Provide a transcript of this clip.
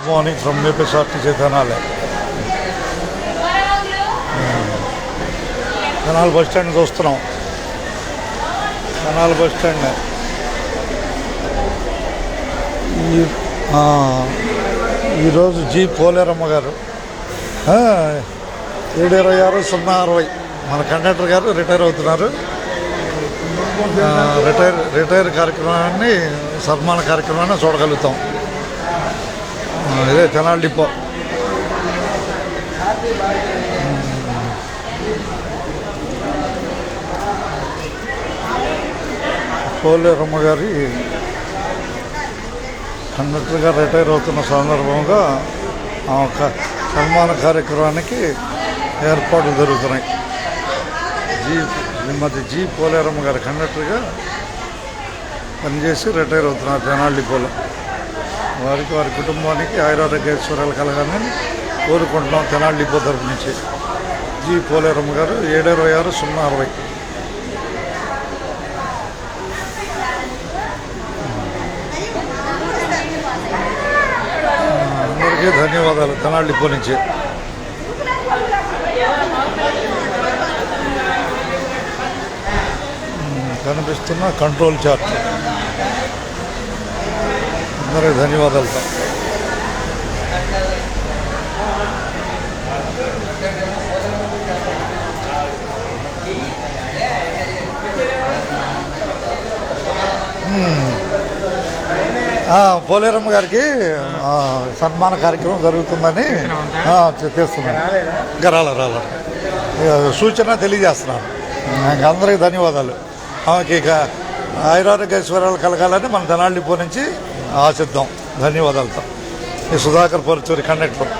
Morning from APSRTC Tenali. Tenali bus stand చూస్తున్నాం. Tenali bus stand ఈరోజు G Poleramma గారు 7/26/060 మన కండక్టర్ గారు రిటైర్ అవుతున్నారు. రిటైర్ కార్యక్రమాన్ని సన్మాన కార్యక్రమాన్ని చూడగలుగుతాం. ఇదే తెనాలి డిపో. పోలేరమ్మ గారి కండక్టర్గా రిటైర్ అవుతున్న సందర్భంగా ఒక సన్మాన కార్యక్రమానికి ఏర్పాట్లు జరుగుతున్నాయి. శ్రీమతి జి పోలేరమ్మ గారి కండక్టర్గా పనిచేసి రిటైర్ అవుతున్నారు తెనాలి డిపోలో. వారికి వారి కుటుంబానికి ఆయురారోగ్యేశ్వరాలు కలగాలని కోరుకుంటున్నాం తెనాలి డిపో తరఫు నుంచి. జి పోలేరమ్మ గారు 7/26/060. అందరికీ ధన్యవాదాలు తెనాలి డిపో నుంచి. కనిపిస్తున్న కంట్రోల్ చార్ట్. అందరికీ ధన్యవాదాలతో పోలేరమ్మ గారికి సన్మాన కార్యక్రమం జరుగుతుందని చేస్తున్నాను. ఇంకా రాల సూచన తెలియజేస్తున్నాను. అందరికీ ధన్యవాదాలు. ఆమెకి ఇక ఆయురారోగ్యేశ్వరాలు కలగాలని మన తెనాలి డిపో నుంచి ఆశిద్దాం. ధన్యవాదాలతో. ఈ సుధాకర్ పరుచూరి కండక్టర్.